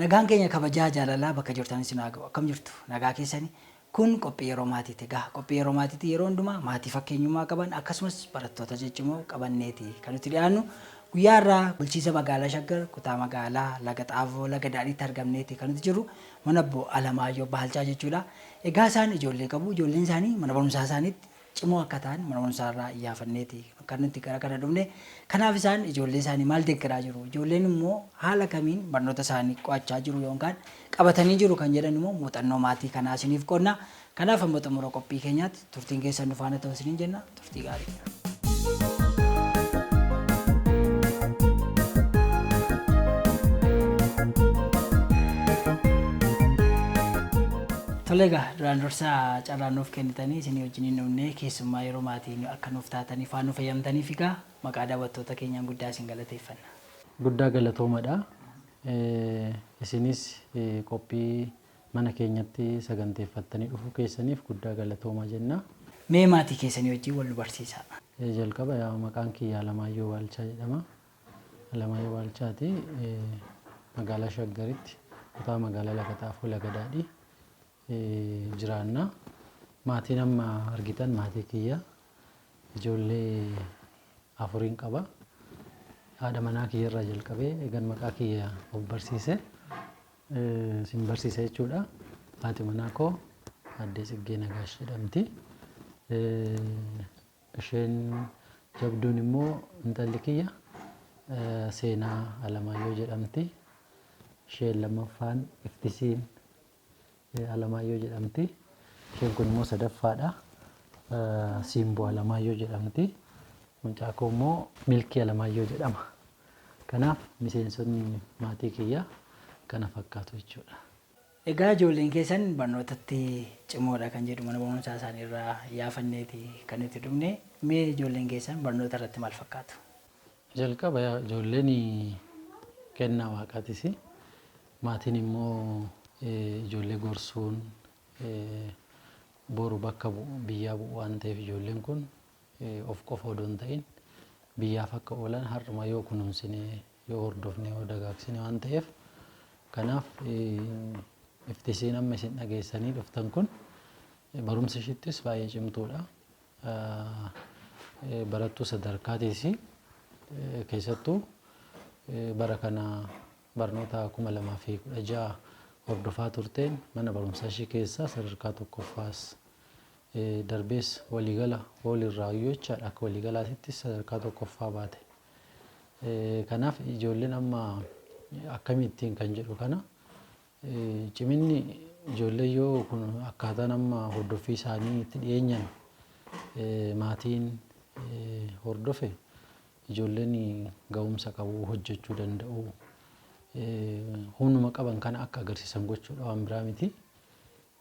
Nagaan keenya kabajaa jaalalaa bakka jirtanis nu haa ga'u. Akkam jirtu nagaa keessanii kun qophii yeroo maatiiti. Egaa qophii yeroo maatiiti yeroo hundumaa maatii fakkeenyummaa qaban akkasumas barattoota ciccimoo qabanneeti kan nuti dhiyaannu. Guyyaa irraa bulchiinsa magaalaa Shaggar kutaa magaalaa Laga Xaafoo Laga Daadhiitti argamneeti kan nuti jirru mana obbo Alamaayyoo Baalchaa jechuudha. Egaa isaan ijoollee qabu. Ijoolleen isaanii mana barumsaa isaaniitti cimoo akka ta'an mana barumsaa irraa iyyaafanneeti kan nuti gara kana dhufne. Kanaaf isaan ijoollee isaanii maal deeggaraa jiru? Ijoolleen immoo haala kamiin barnoota isaanii qo'achaa jiru yookaan qabatanii jiru kan jedhan immoo muuxannoo maatii kanaa isiniif qonna. Kanaaf amma xumura qophii keenyaatti turtiin keessan nu faana ta'u isiniin jenna. Turtii gaarii. Tolega duraan dursaa carraa nuuf kennitanii isinii wajjin dhufnee keessummaa yeroo maatiin akka nuuf taatanii faan nu fayyamtaniif egaa maqaa daawwattoota keenyaan guddaa isin galateeffanna. Guddaa galatoomadha. Isinis qophii mana keenyatti saganteeffattanii dhufuu keessaniif guddaa galatoomaa jenna. Mee maatii keessanii wajjin wal nu barsiisaa. Jalqaba maqaan kiyya Alamaayyoo Baalchaa jedhama. Alamaayyoo Baalchaati magaalaa Shaggaritti kutaa magaalaa Laga Xaafoo Laga Daadhii jiraanna. Maatiin amma argitan maatii kiyya ijoollee afuriin qaba. Haadha manaa kiyya irraa jalqabee egan maqaa kiyya of barsiise sin barsiise jechuudha. Haati manaa koo Aadde Tsiggee Nagaash jedhamti. Isheen jabduun immoo intalli kiyya Seenaa Alamaayyoo jedhamti. Isheen lammaffaan Iftisiin Alamaayyoo jedhamti. Isheen kun immoo sadaffaadha. Siimboo Alamaayyoo jedhamti. Mucaa koo immoo Milkii Alamaayyoo jedhama. Kanaaf miseensonni maatii kiyya kana fakkaatu jechuudha. Egaa ijoolleen keessan barnootatti cimoodha kan jedhu mana barumsaa isaanii irraa iyyaafanneeti kan itti dhufne. Mee ijoolleen keessan barnoota irratti maal fakkaatu? Jalqaba ijoolleen kennaa waaqaatis. Maatiin immoo ijoollee gorsuun boru bakka biyyaa bu'u waan ta'eef ijoolleen kun of qofa odoo hin ta'in biyyaaf akka oolan har'uma yoo kunuunsine yoo hordofne yoo dagaagsine waan ta'eef kanaaf Iftisiin amma isin dhageessanii dhuftan kun barumsa ishiittis baay'ee cimtuudha. Barattuu sadarkaatiis keessattuu bara kana barnoota 2016 hordofaa turteen mana barumsaa ishee keessaa sadarkaa tokkoffaas darbees waliigala walirraa jechaadha akka waliigalaatitti sadarkaa tokkoffaa baate. Kanaaf ijoolleen amma akkamittiin kan jedhu kana ciminni ijoollee yoo kun akkaataan amma hordoffii isaanii itti dhiyeenyan maatiin hordofe ijoolleen ga'umsa qabu hojjechuu danda'u. Humnuma qaban kana akka agarsiisan gochuudha waan biraa miti.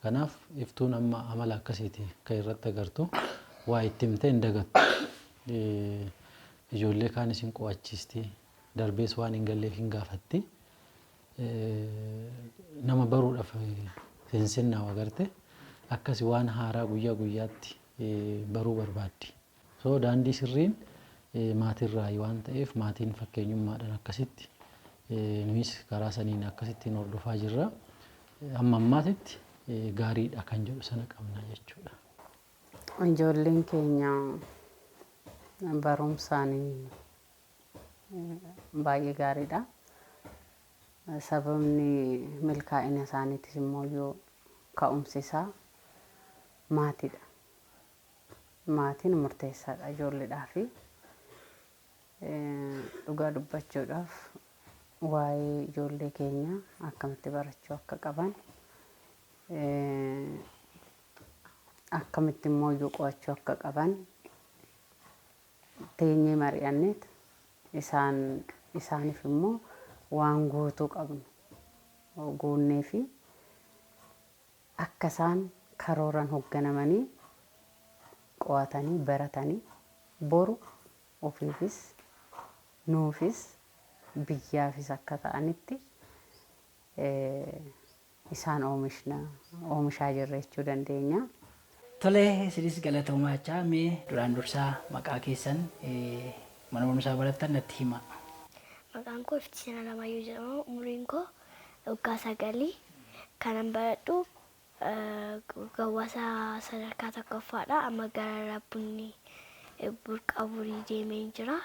Kanaaf iftuun amma amala akkasiiti kan irratti agartu waa itti himtee hin dagattu. Ijoollee kaan isin qo'achiisti darbees waan hin galleef hin gaafatti. Nama baruudhaaf seensinnaa agarte akkasi waan haaraa guyyaa guyyaatti baruu barbaaddi. So daandii sirriin maatirraa waan ta'eef maatiin fakkeenyummaadhaan akkasitti nuyis karaa saniin akkasittiin hordofaa jirra. Amma ammaatitti gaariidha kan jedhu sana qabna jechuudha. Ijoolleen keenya barumsaan baay'ee gaariidha. Sababni milkaa'ina isaaniitis immoo yoo ka'umsi isaa maatiidha. Maatiin murteessaadha ijoolleedhaaf. Dhugaa dubbachuudhaaf waa'ee ijoollee keenya akkamitti barachuu akka qaban akkamitti immoo yoo qo'achuu akka qaban teenyee mari'anneet isaaniif immoo waan guutuu qabnu guunnee fi akka isaan karooran hoogganamanii qo'atanii baratanii boru ofiifis nuufis biyyaafis akka ta'anitti isaan oomishaa jirra jechuu dandeenya. Tolee, isinis galatoomaa. Mee duraan dursaa maqaa keessan mana barumsaa barattan natti himaa. Maqaan koo Iftisiin Alamaayyoo jedhama. Umriin koo waggaa 9 kanan baradhu gawwaasa sadarkaa tokkoffaadha. Amma gara bunni burqaburii deemee jira.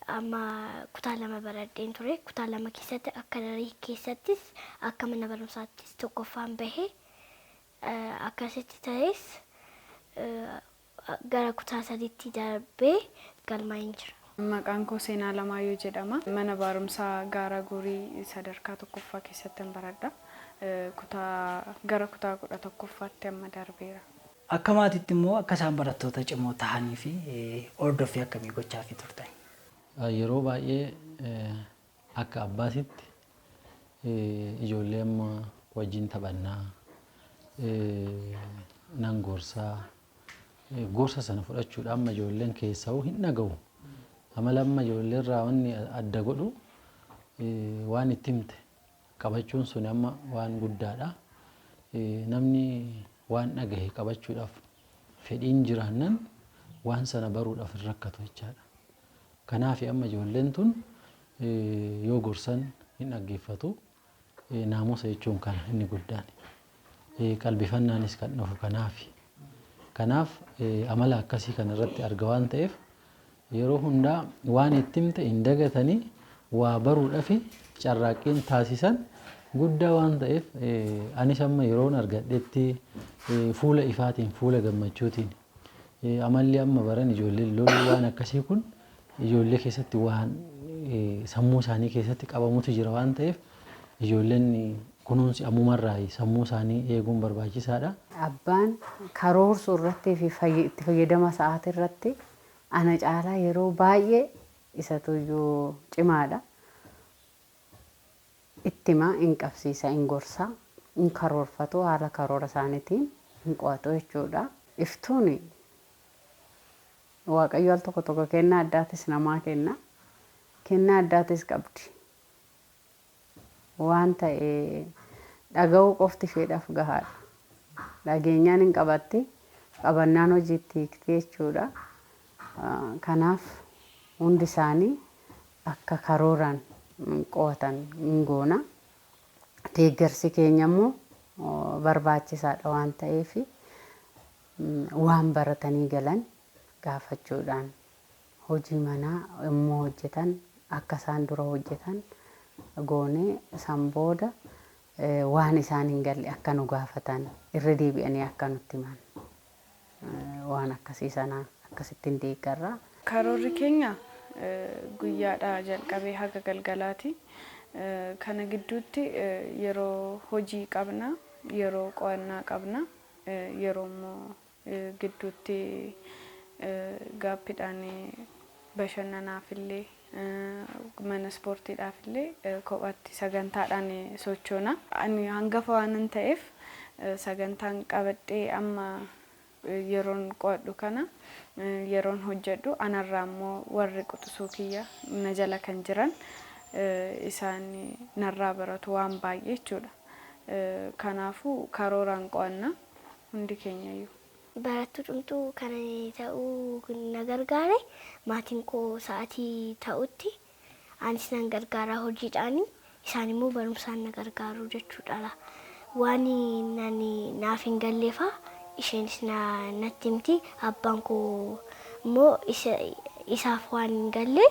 Amma kutaa 2 baradheen ture. Kutaa 2 keessatti akka daree keessattis akka mana barumsaattis tokkoffaan bahee akkasitti ta'es gara kutaa 3tti darbee galmaa'een jira. Maqaan koo Seenaa Alamaayyoo jedhama. Mana barumsaa Gaara Guurii sadarkaa tokkoffaa keessatti baradha. Gara kutaa 11ffaatti amma darbeera. Akka maatiitti immoo akka isaan barattoota cimoo ta'anii fi hordoffii akkamii gochaa turtan? Yeroo baay'ee akka abbaasitti ijoollee amma wajjin taphannaa nan gorsaa gorsa sana fudhachuudhaan amma ijoolleen keessaa hin dhaga'u. Amala amma ijoollee irraa wanni adda godhu waan itti himte qabachuun sun amma waan guddaadha. Namni waan dhagahe qabachuudhaaf fedhiin jiraannan waan sana baruudhaaf hin rakkatu jechaadha. Kanaaf amma ijoolleen tun yoo gorsan hin dhaggeeffatu. Naamusa jechuun kana inni guddaan. Qalbifannaanis kan dhufu kanaaf amala akkasii kana irratti arga waan ta'eef yeroo hundaa waan itti himte hin dagatanii waa baruudhaaf carraaqqiin taasisan guddaa waan ta'eef anis amma yeroon argadhetti fuula ifaatiin fuula gammachuutiin amalli amma baran ijoolleen loluu waan akkasii kun ijoollee keessatti waan sammuu isaanii keessatti qabamutu jira waan ta'eef ijoolleen kunuunsi ammumarraa sammuu isaanii eeguun barbaachisaadha. Abbaan karoorsuu irratti fi itti fayyadama sa'aatii irratti ana caalaa yeroo baay'ee isatu iyyuu cimaadha. Ittima hin qabsiisa, hin gorsa, hin karoorfatu haala karoora isaaniitiin hin qo'atu jechuudha. Iftuun Waaqayyo al tokko tokko kennaa addaatis namaa kenna. Kennaa addaatis qabdi. Waan ta'e dhaga'uu qofti isheedhaaf gahaadha. Dhageenyaan hin qabatti, qabannaan hojiitti hiikti jechuudha. Kanaaf hundi isaanii akka karooraan qo'atan hin goona. Deeggarsi keenya immoo barbaachisaadha waan ta'eef waan baratanii galan gaafachuudhaan hojii manaa immoo hojjetan akka isaan dura hojjetan goonee san booda waan isaan hin galle akka nu gaafatan irra deebi'anii akka nutti himan waan akkasii sanaa akkasittiin deeggarra. Karoorri keenya guyyaadhaa jalqabee haga galgalaati. Kana gidduutti yeroo hojii qabna, yeroo qo'annaa qabna, yeroo immoo gidduutti gaappiidhaan bashannanaafillee mana ispoortiidhaafillee kophaatti sagantaadhaan sochoona. Ani hangafa waan ta'eef sagantaan qabadhee amma yeroon qo'adhu kana yeroon hojjedhu anarraa immoo warri quxisuu kiyya na jala kan jiran isaan narraa baratu waan baay'ee jechuudha. Kanaafuu karooraan qo'anna hundi keenyayyuu. Barattuu dhumtuu kana ta'uu na gargaare maatiin koo sa'aatii ta'utti anis nan gargaara hojiidhaan isaan immoo barumsaan na gargaaru jechuudha. Waan naaf hin galleefa isheenis natti himti. Abbaan koo immoo isaaf waan hin galle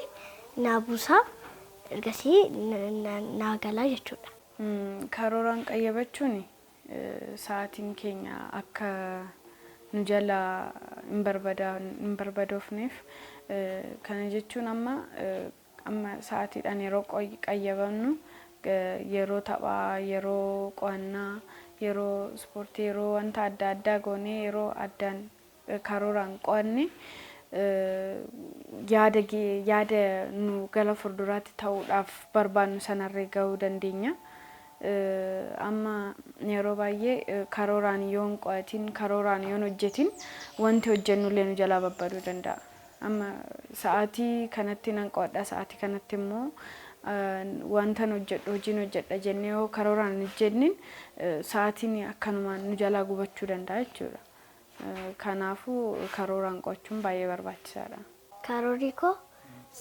naa buusaa ergasii naa galaa jechuudha. Karooraan qayyabachuun sa'aatiin keenya akka nu jala hin barbadoofneef kana jechuun amma sa'aatiidhaan yeroo qayyabannu yeroo taphaa, yeroo qo'annaa, yeroo ispoortii, yeroo wanta adda addaa goonee yeroo addaan karooraan qo'anne yaada nu gara fuulduraatti ta'uudhaaf barbaannu sanarra gahuu dandeenya. Amma yeroo baay'ee karooraan yoon qo'atiin, karooraan yoon hojjetin wanti hojjennullee nu jalaa babbaduu danda'a. Amma sa'aatii kanatti nan qo'adha, sa'aatii kanatti immoo wanta hojiin hojjedha jennee yoo karooraan hin hojjennin sa'aatiin akkanumaan nu jalaa gubachuu danda'a jechuudha. Kanaafuu karooraan qo'achuun baay'ee barbaachisaadha. Karoorri koo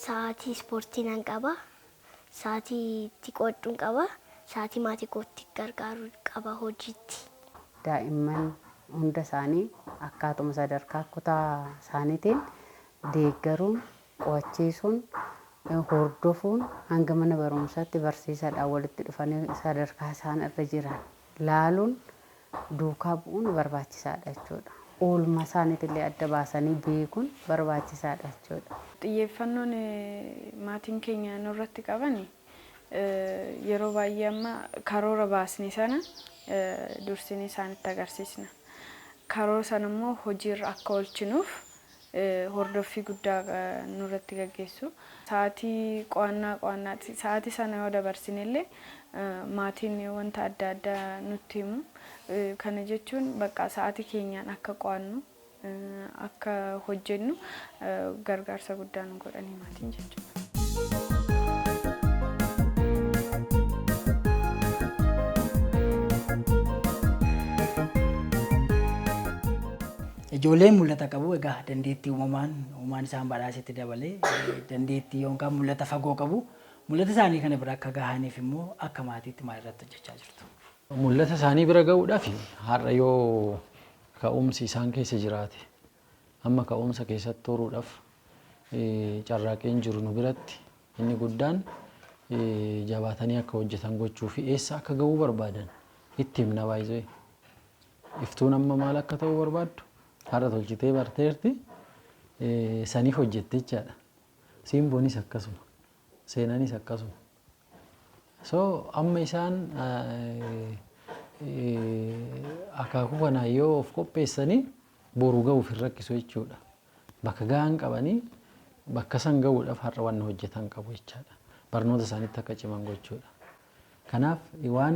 sa'aatii ispoortii nan qaba, sa'aatii itti qo'adhuun qaba, sa'aatii maatii kootti gargaaruu qaba hojiitti. Daa'imman hunda isaanii akkaatuma sadarkaa kutaa isaaniitiin deeggaruun, qo'achiisuun, hordofuun hanga mana barumsaatti barsiisaadhaan walitti dhufanii sadarkaa isaan irra jiran laaluun duukaa bu'uun barbaachisaadha jechuudha. Oolmaa isaaniitillee adda baasanii beekuun barbaachisaadha jechuudha. Xiyyeeffannoon maatiin keenya nurratti qaban yeroo baay'ee amma karoora baasne sana dursinee isaanitti agarsiisna. Karoora sana immoo hojiirra akka oolchinuuf hordoffii guddaa nurratti gaggeessu. Sa'aatii qo'annaatti sa'aatii sana yoo dabarsinellee maatiin wanta adda addaa nutti himu. Kana jechuun bakka sa'aatii keenyaan akka qo'annu akka hojjennu gargaarsa guddaa nu godhanii maatiin jechuudha. Ijoolleen mul'ata qabu egaa dandeettii uumaan isaan badhaasetti dabalee dandeettii yookaan mul'ata fagoo qabu mul'ata isaanii kana bira akka gahaniif immoo akka maatiitti maal irratti hojjechaa jirtu? Mul'ata isaanii bira gahuudhaaf har'a yoo ka'umsi isaan keessa jiraate amma ka'umsa keessatti turuudhaaf carraaqeen jiru nu biratti inni guddaan jabaatanii akka hojjetan gochuu fi eessa akka gahuu barbaadan itti himna baay'ee. Iftuun amma maal akka ta'uu barbaaddu har'a tolchitee barteerti saniif hojjette jechaadha. Simboonis akkasuma seenanis akkasuma. So amma isaan akaakuu kana yoo of qopheessanii boru gahuuf hin rakkisu jechuudha. Bakka gahan qabanii bakka san gahuudhaaf har'a waan hojjetan qabu jechaadha. Barnoota isaaniitti akka ciman gochuudha. Kanaaf waan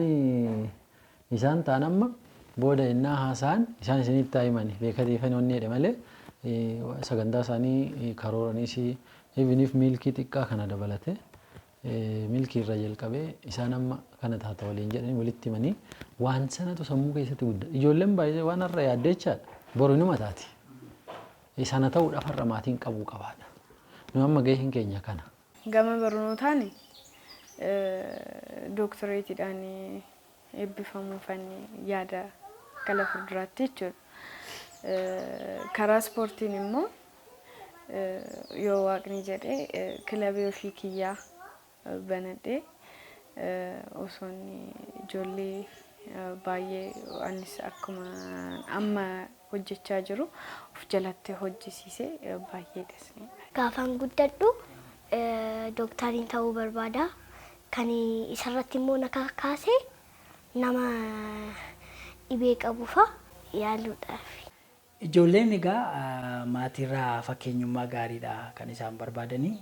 isaan ta'an amma booda innaa haasa'an isaan isinitti himani beekateefanii onni jedhe malee sagantaa isaanii karooraniis ibiniif miilkii xiqqaa kana dabalate milkii irra jalqabee isaan amma kana taata waliin jedhanii walitti himanii waan sanatu sammuu keessatti guddaa. Ijoolleen baay'ee waan har'a yaadde jechaadha. Boru inuma taati. Sana ta'uudhaaf har'a maatiin qabuu qabaadha. Nu amma gaheen keenya kana. Gama barnootaan dooktoreetiidhaan eebbifamuufan yaada gara fuulduraatti jechuudha. Karaa ispoortiin immoo yoo waaqni jedhee kilabii ofii kiyyaa banadhee osoon ijoollee baay'ee anis akkuma amma hojjechaa jiru of jalatti hojjisiisee baay'ee desne. Gaafan guddadhu dooktariin ta'uu barbaada. Kan isarratti immoo na kaasee nama dhibee qabuufa yaaluudhaaf. Ijoolleen egaa maatiirraa fakkeenyummaa gaariidha kan isaan barbaadanii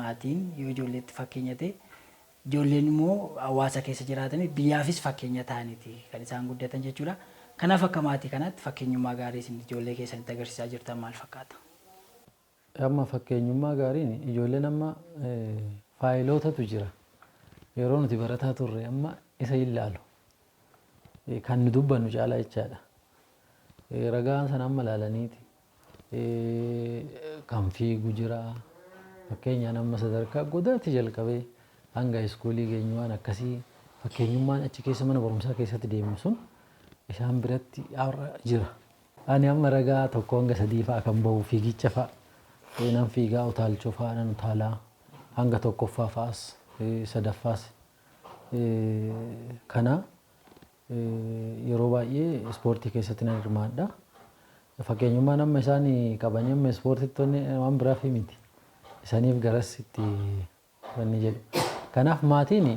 maatiin yoo ijoolleetti fakkeenya ta'e ijoolleen immoo hawaasa keessa jiraatanii biyyaafis fakkeenya ta'aniiti kan isaan guddatan jechuudha. Kanaaf akka maatii kanatti fakkeenyummaa gaarii isin ijoollee keessanitti agarsiisaa jirtan maal fakkaata? Amma fakkeenyummaa gaariin ijoolleen amma faayilootatu jira. Yeroo nuti barataa turre amma isa ilaalu kan nu dubbannu caalaa jechaadha. Ragaan sana amma ilaalaniiti kan fiigu jira. Fakkeenyaan amma sadarkaa godaatti jalqabee hanga iskuulii geenyu waan akkasii fakkeenyummaan achi keessa mana barumsaa keessatti deemnu sun isaan biratti jira. Ani amma ragaa tokko hanga 3 fa'aa kan bahu fiigicha fa'a. Nan fiigaa utaalchoo fa'a nan utaalaa hanga tokkoffaa fa'as sadaffaas kana yeroo baay'ee ispoortii keessatti nan hirmaadha. Fakkeenyummaan amma isaan qabanii amma ispoortiitti waan biraa fi miti. Isaaniif garas itti wanni jedhu. Kanaaf maatiin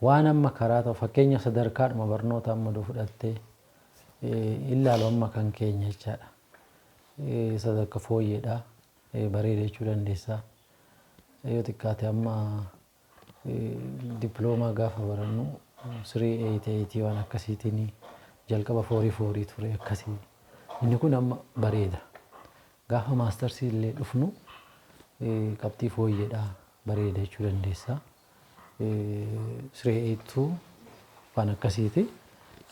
waan amma karaa ta'u fakkeenya sadarkaadhuma barnoota amma fudhattee ilaalu amma kan keenya jechaadha. Sadarkaa fooyyeedha bareeda jechuu dandeessaa. Yoo xiqqaate amma diploomaa gaafa barannu 388 waan akkasiitiin jalqaba 4 ture akkasii. Inni kun amma bareeda. Gaafa maastarsii illee dhufnu qabxii fooyyeedha bareeda jechuu dandeessaa. 382 waan akkasiiti.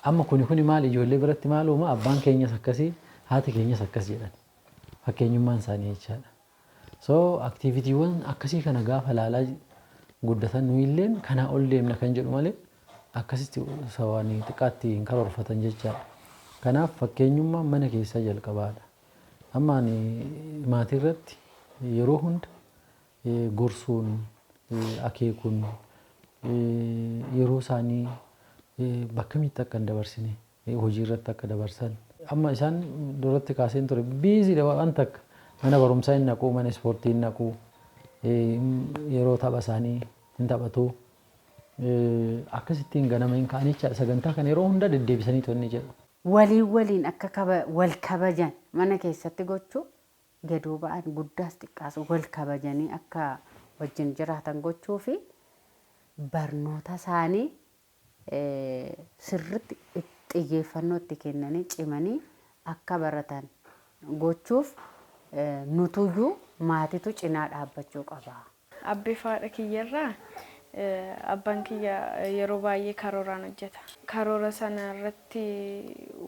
Amma kuni maal ijoollee biratti maal uuma abbaan keenyas akkasii haati keenyas akkas jedhan fakkeenyummaan isaanii jechaadha. So aktiivitiiwwan akkasii kana gaafa ilaalaa guddatan nu illeen kanaa ol deemna kan jedhu malee akkasitti sawaanii xiqqaatti hin karoorfatan jechaadha. Kanaaf fakkeenyummaa mana keessaa jalqabaadha. Amma ani maatii irratti yeroo hunda gorsuun akeekuun yeroo isaanii bakka miitti akka hin dabarsine hojii irratti akka dabarsan. Amma isaan duratti kaaseen ture biiziidha waan takka mana barumsaa hin naquu mana ispoortii hin naquu yeroo tapha isaanii hin taphatu. Akkasittiin ganama hin kaanicha sagantaa kana yeroo hunda deddeebisanii tonni jedhu. Waliin akka wal kabajan mana keessatti gochuu gadoo ba'an guddaas xiqqaas wal kabajanii akka wajjin jiraatan gochuu fi barnoota isaanii sirriitti xiyyeeffannoo itti kennanii cimanii akka baratan gochuuf nutuyyuu maatitu cinaa dhaabbachuu qaba. Abbee faadha kiyyarraa abbaan kiyya yeroo baay'ee karooraan hojjeta. Karoora sana irratti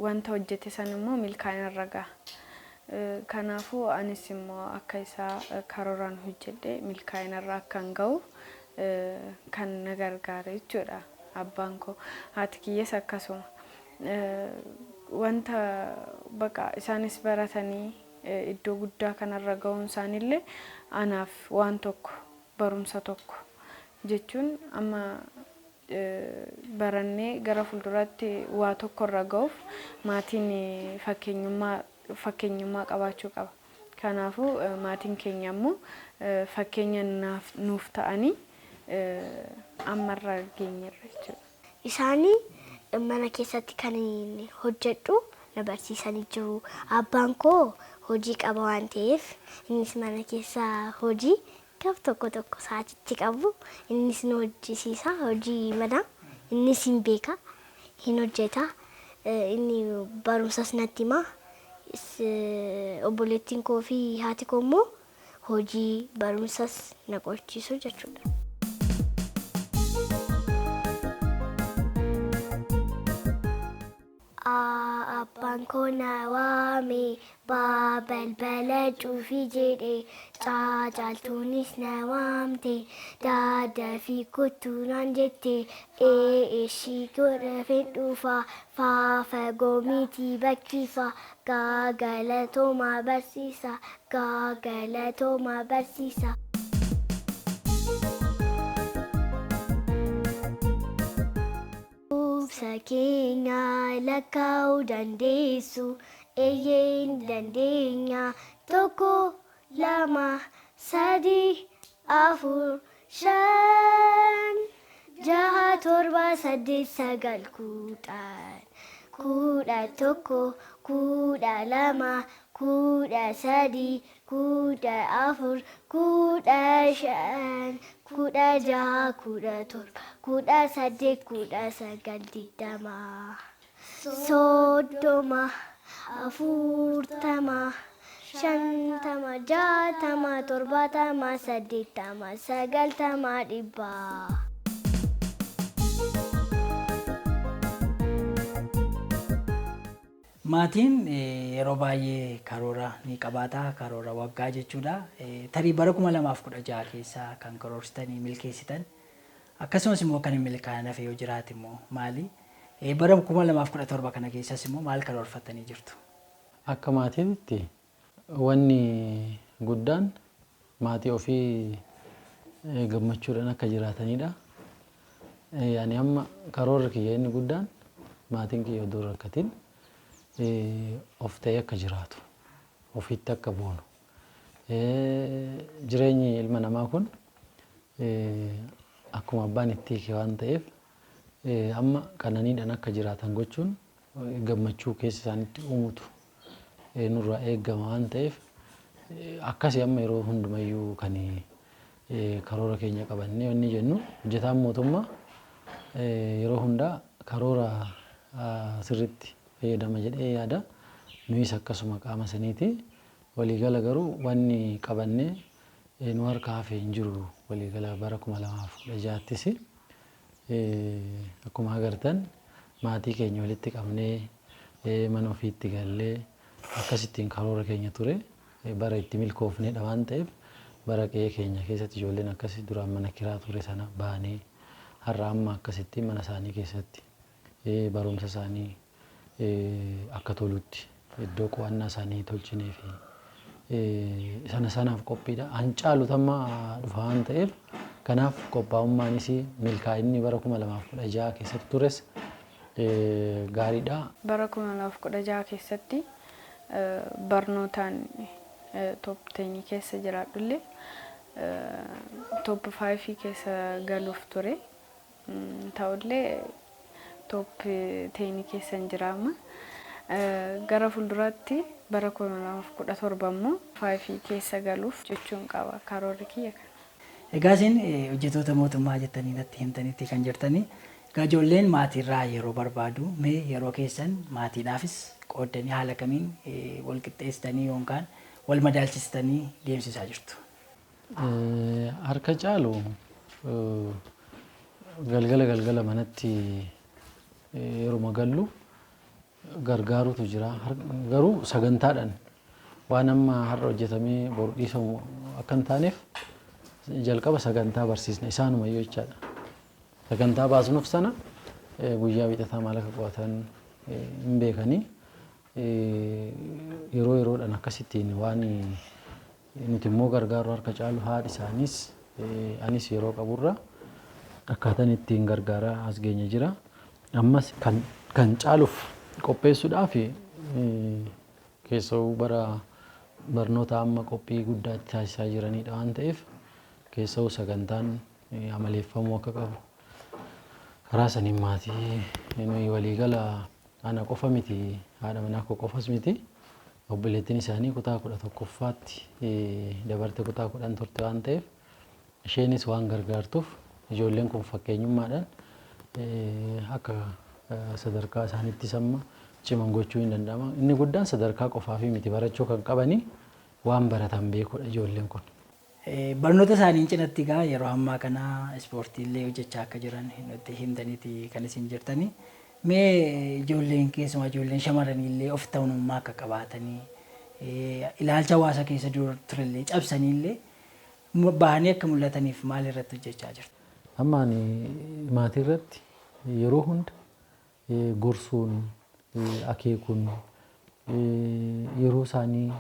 wanta hojjete san immoo milkaa'ina irra gaha. Kanaafuu anis immoo akka isaa karooraan hojjedhe milkaa'ina irra akkan gahu kan na gargaare jechuudha abbaan koo. Haati kiyyas akkasuma. Wanta baqa isaanis baratanii iddoo guddaa kanarra ga'uun isaanillee anaaf waan tokko barumsa tokko jechuun amma barannee gara fuulduraatti waa tokko irra ga'uuf maatiin fakkeenyummaa qabaachuu qaba. Kanaafuu maatiin keenya immoo fakkeenya nuuf ta'anii ammarra geenyerra jechuudha. Isaanii mana keessatti kan hojjedhu na barsiisanii jiru. Abbaan koo hojii qaba waan ta'eef innis mana keessaa hojii gaf tokko sa'aatitti qabu innis nu hojjisiisa hojii mana innis hin beeka hin hojjeta inni barumsas natti hima obboleettiin koo fi haati koo immoo hojii barumsas na qochiisu jechuudha. Abbaan koo na waame balbala cufi jedhe caaltuunis na waamte daadaa fi kottuu naan jette ishii godha fedhuufa fagoo miti bakkiifa galatoomaa barsiisa. Keenya lakkaa'uu dandeessu eeyyeen dandeenya tokko lama sadii afur shan jaha torba saddeet sagal kudha tokko kudha lama kudha sadii kudha afur kudha shan kudha jaha kudha torba kudha saddeet kudha sagal digdama soddoma afurtama shantama jaatama torbaatama saddeettama sagaltama dhibba. Maatiin yeroo baay'ee karoora ni qabaata karoora waggaa jechuudha. Tarii bara 2016 keessa kan karoorsitanii milkeessitan akkasumas immoo kan hin milkaa'in hafe yoo jiraate immoo maali? Bara 2017 kana keessas immoo maal karoorfattanii jirtu? Akka maatiitti wanni guddaan maatii ofii gammachuudhaan akka jiraatanidha. Ani amma karoora kiyya inni guddaan maatiin kiyya odoo rakkatin of ta'ee akka jiraatu, ofiitti akka boonu. Jireenyi ilma namaa kun akkuma abbaan itti hiike waan ta'eef amma qananiidhaan akka jiraatan gochuun gammachuu keessa isaanitti uumutu nurraa eegama waan ta'eef akkasii amma yeroo hundumayyuu kan karoora keenya qabannee wanni jennu hojjetaan mootummaa yeroo hundaa karoora sirriitti fayyadama jedhee yaada. Nuyis akkasuma qaama saniiti. Waliigala garuu wanni qabannee nu harkaa hafee hin jiru waliigala bara 2016 akkuma agartan maatii keenya walitti qabnee mana ofiitti gallee akkasittiin karoora keenya ture bara itti milkoofneedha waan ta'eef bara qe'ee keenya keessatti ijoolleen akkasii duraan mana kiraa ture sana baanee har'a amma akkasitti mana isaanii keessatti barumsa isaanii akka tolutti iddoo qo'annaa isaanii tolchinee fi sanaaf qophiidha. An caalu tamma dhufa waan ta'eef kanaaf qophaa'ummaanis milkaa'inni bara 2016 keessatti tures gaariidha. Bara 2016 keessatti barnootaan top 10 keessa jiraadhullee top 5 keessa galuuf ture. Ta'ullee top 10 keessa hin jiraama. Gara fuulduraatti bara 2017 immoo 5 keessa galuuf jechuun qaba karoorri kiyya kana. Egaa isin hojjettoota mootummaa jettanii natti himtanitti kan jirtanii egaa ijoolleen maatiirraa yeroo barbaadu mee yeroo keessan maatiidhaafis qooddanii haala kamiin wal qixxeessitanii yookaan wal madaalchistanii deemsisaa jirtu? Harka caalu galgala manatti yeroo magallu gargaarutu jira. Garuu sagantaadhaan waan amma har'a hojjetamee boru dhiisamu akka hin taaneef jalqaba sagantaa barsiisna isaanuma yoo jechaadha. Sagantaa baasnuuf sana guyyaa wiixataa maal akka qo'atan hin beekanii yeroodhaan akkasittiin waan nuti immoo gargaaru harka caalu haadhi isaanis anis yeroo qaburra akkaataan ittiin gargaaraa as geenye jira. Ammas kan caaluuf qopheessuudhaaf keessoo bara barnoota amma qophii guddaatti taasisaa jiranidha waan ta'eef keessoo sagantaan amaleeffamuu akka qabu karaa saniin maatii nuyi waliigala ana qofa miti haadha manaa koo qofas miti obboleettiin isaanii kutaa 11ffaatti dabarte kutaa 10 turte waan ta'eef isheenis waan gargaartuuf ijoolleen kun fakkeenyummaadhaan akka sadarkaa isaaniitti samma ciman gochuu hin danda'ama. Inni guddaan sadarkaa qofaa fi miti barachuu kan qabanii waan baratan beekudha ijoolleen kun. Barnoota isaanii cinatti egaa yeroo ammaa kana ispoortiillee hojjechaa akka jiran nutti himtaniiti kan isin jirtanii. Mee ijoolleen keessumaa ijoolleen shamarraniillee of ta'ummaa akka qabaatanii ilaalcha hawaasa keessa turellee cabsaniillee bahanii akka mul'ataniif maal irratti hojjechaa jirtu? Amma ani maatii irratti yeroo hunda gorsuun akeekuun yeroo isaanii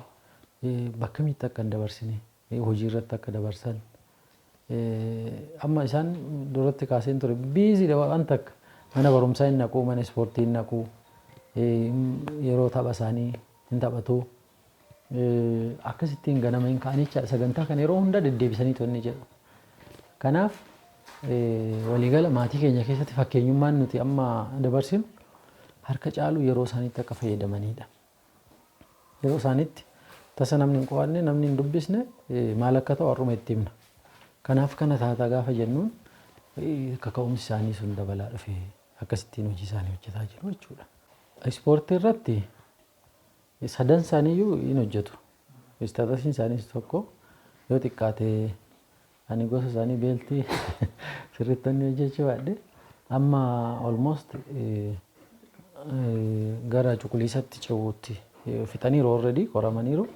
bakka miitti akka hin dabarsine hojii irratti akka dabarsan amma isaan duratti kaaseen ture biiziidha waan takka mana barumsaa hin naquu mana ispoortii hin naquu yeroo tapha isaanii hin taphatu akkasittiin ganama hin ka'anicha sagantaa kana yeroo hunda deddeebisanii tonni jedhu. Kanaaf waliigala maatii keenya keessatti fakkeenyummaan nuti amma dabarsinu harka caalu yeroo isaaniitti akka fayyadamanidha. Yeroo isaaniitti tasa namni hin qo'anne namni hin dubbisne maal akka ta'u har'uma itti himna. Kanaaf kana taataa gaafa jennuun kaka'umsi isaanii sun dabalaa dhufee akkasittiin hojii isaanii hojjetaa jiru jechuudha. Ispoortii irratti sadan isaaniiyyuu hin hojjetu. Istaatasiin isaaniis tokko yoo xiqqaate ani gosa isaanii beeltii sirriitti hojjechuu baadhe amma almost gara cuquliisatti ce'uutti fixaniiru already qoramaniiru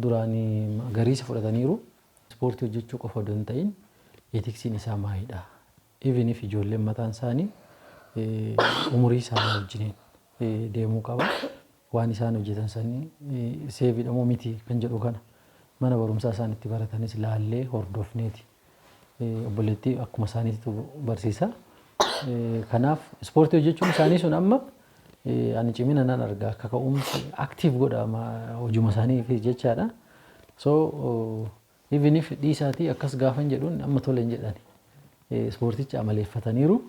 duraanii gariisa fudhataniiru ispoortii hojjechuu qofa odoo hin ta'in eetiksiin isaa maalidha. Even if ijoolleen mataan isaanii umurii isaanii wajjiniin deemuu qaba. Waan isaan hojjetan sanii seeviidha moo miti kan jedhu kana mana barumsaa isaan itti baratanis laallee hordofneeti. Obboleettii akkuma isaaniitu barsiisa. Kanaaf ispoortii hojjechuun isaanii sun amma ani cimina nan argaa akka ka'umsi aktiif godha hojuma isaanii jechaadha. So even if dhiisaatii akkas gaafan jedhuun amma tole hin jedhani. Ispoorticha amaleeffataniiru.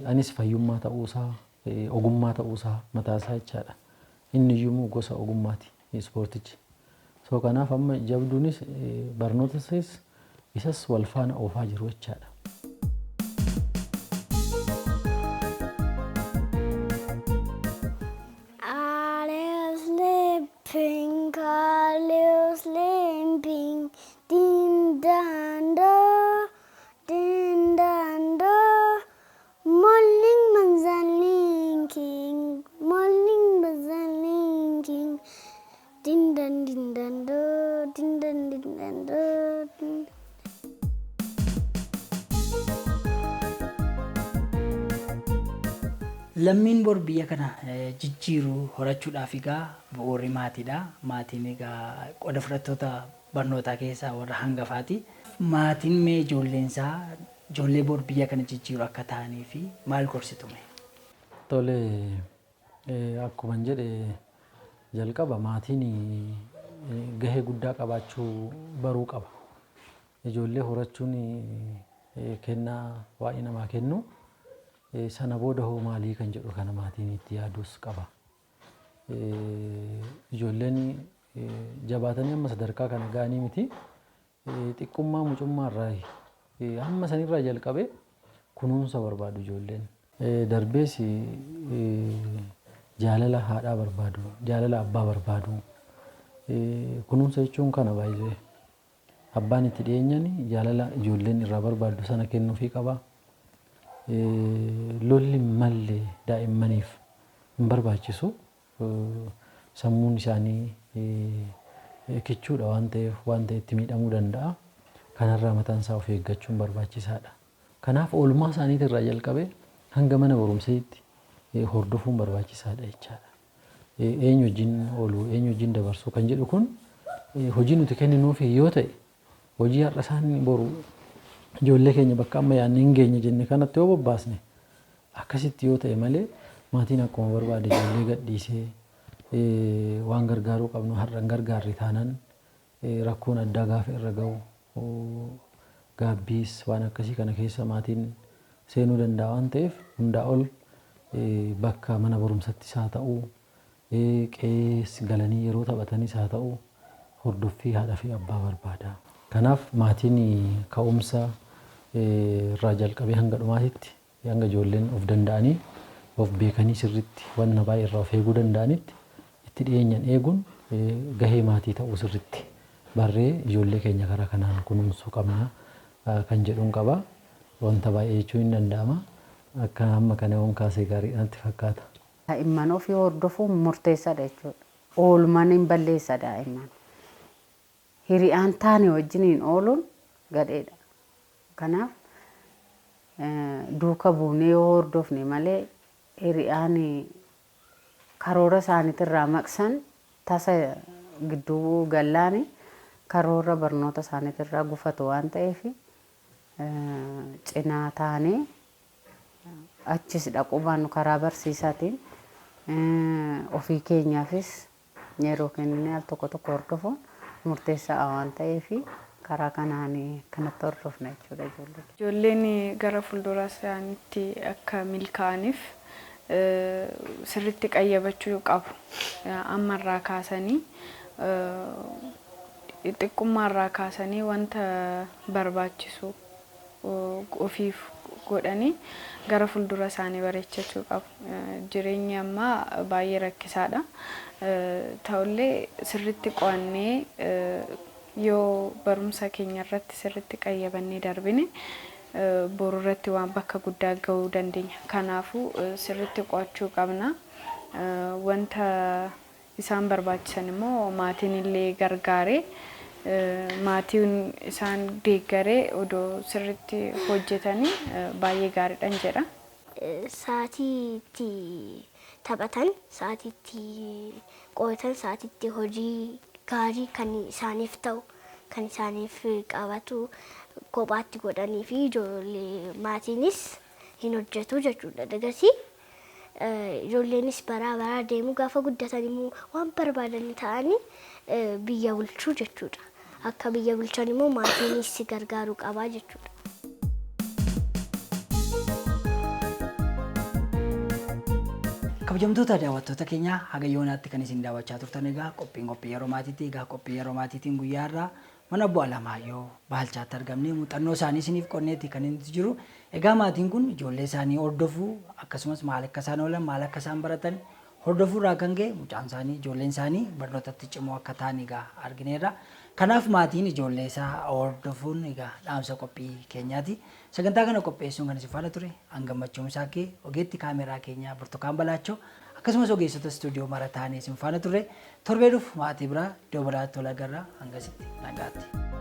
Anis fayyummaa ta'uusaa ogummaa ta'uusaa mataasaa jechaadha. Inni iyyuu gosa ogummaati ispoortichi. So kanaaf amma jabduunis barnoota isas wal faana oofaa jiru jechaadha. Dindan dindan do, dindan dindan do. Lammiin bor biyya kana jijjiiruu horachuudhaaf egaa bu'uurri maatiidha. Maatiin egaa qooda fudhattoota barnootaa keessaa warra hangafaati. Maatiin mee ijoollee bor biyya kana jijjiiruu akka ta'anii fi maal gorsitume? Tole akkuma jedhe jalqaba maatiin gahee guddaa qabaachuu baruu qaba. Ijoollee horachuun kennaa waa'ee namaa kennu. Sana booda hoo maalii kan jedhu kana maatiin itti yaadus qaba. Ijoolleen jabaatanii amma sadarkaa kana ga'anii miti. Xiqqummaa mucummaa irraa hamma sanirraa jalqabee kunuunsa barbaadu ijoolleen. Darbees jaalala haadhaa barbaadu, jaalala abbaa barbaadu. Kunuunsa jechuun kana baay'ee abbaan itti dhiyeenyaan jaalala ijoolleen irraa barbaadu sana kennuufii qaba. Lolli malee daa'immaniif hin barbaachisu. Sammuun isaanii kichuudha waan ta'eef waan ta'e itti miidhamuu danda'a. Kanarraa mataan isaa of eeggachuun barbaachisaadha. Kanaaf oolmaa isaaniitirraa jalqabee hanga mana barumsaatti hordofuun barbaachisaadha jechaadha. Eenyu wajjin ooluu, eenyu wajjin dabarsuu kan jedhu kun hojii nuti kenninuufi yoo ta'e hojii har'a isaan boru ijoollee keenya bakka amma yaadne hin geenye jenne kanatti yoo bobbaasne akkasitti yoo ta'e malee maatiin akkuma barbaade ijoollee gadhiisee waan gargaaruu qabnu har'a hin gargaarre taanaan rakkoon addaa gaafa irra ga'u gaabbiis waan akkasii kana keessa maatiin seenuu danda'a waan ta'eef hundaa ol bakka mana barumsattis haa ta'uu qe'ee galanii yeroo taphatanis haa ta'uu hordoffii haadhaa fi abbaa barbaada. Kanaaf maatiin ka'umsa irraa jalqabee hanga dhumaatitti hanga ijoolleen of danda'anii of beekanii sirriitti waan baay'ee irraa of eeguu danda'anitti itti dhiyeenyaan eeguun gahee maatii ta'uu sirriitti barree ijoollee keenya karaa kanaan kunuunsuu qabna kan jedhuun qaba. Wanta baay'ee jechuun hin danda'ama. Akka amma kana waan kaasee gaarii natti fakkaata. Daa'imman ofii hordofuun murteessaadha jechuudha. Oolmaan hin balleessa daa'imman. Hiriyaan taane wajjiniin ooluun gadheedha. Kanaaf duuka buunee yoo hordofne malee hiriyaan karoora isaaniitirraa maqsan tasa gidduu gallaani karoora barnoota isaaniitirraa gufatu waan ta'eef cinaa taanee achis dhaquu baannu karaa barsiisaatiin ofii keenyaafis yeroo kenninee al tokko tokko hordofuun murteessaa waan ta'eef karaa kanaan kanatti hordofna jechuudha ijoollee. Ijoolleen gara fuuldura isaaniitti akka milkaa'aniif sirriitti qayyabachuu qabu. Ammarraa kaasanii xiqqummaarraa kaasanii wanta barbaachisu ofiif godhanii gara fuuldura isaanii bareechachuu qabu. Jireenyi ammaa baay'ee rakkisaadha. Ta'ullee sirriitti qo'annee yoo barumsa keenya irratti sirriitti qayyabannee darbine boru irratti waan bakka guddaa ga'uu dandeenya. Kanaafuu sirriitti qo'achuu qabna. Wanta isaan barbaachisan immoo maatiin illee gargaaree maatiin isaan deeggaree odoo sirriitti hojjetanii baay'ee gaariidhaan jedha. Sa'aatiitti taphatan, sa'aatiitti qo'atan, sa'aatiitti hojii gaarii kan isaaniif ta'u, kan isaaniif qabatu kophaatti godhanii fi ijoollee maatiinis hin hojjetu jechuudha. Dagasii ijoolleenis baraa deemu gaafa guddatan immoo waan barbaadan ta'anii biyya bulchuu jechuudha. Akka biyya bulchan immoo maatiinis gargaaruu qabaa jechuudha. Kabajamtoota daawwattoota keenya haga yoonaatti kan isin daawwachaa turtan egaa qophii yeroo maatiitti egaa qophii yeroo maatiitiin guyyaa irraa mana Obbo Alamaayyoo Baalchaatti argamne muuxannoo isaanii isiniif qonneetti kan inni jiru. Egaa maatiin kun ijoollee isaanii hordofuu akkasumas maal akka isaan oolan maal akka isaan baratan hordofuurraa kan ka'e mucaan isaanii ijoolleen isaanii barnootatti cimoo akka ta'an egaa argineerra. Kanaaf maatiin ijoollee isaa hordofuun egaa dhaamsa qophii keenyaati. Sagantaa kana qopheessuun kan isin faana ture Angammachuun Saakee ogeetti kaameraa keenya Burtukaan Balaachoo akkasumas ogeessota istuudiyoo mara taanee isin faana turre torbee dhufu maatii biraa iddoo biraatti wal agarra hangasitti nagaatti.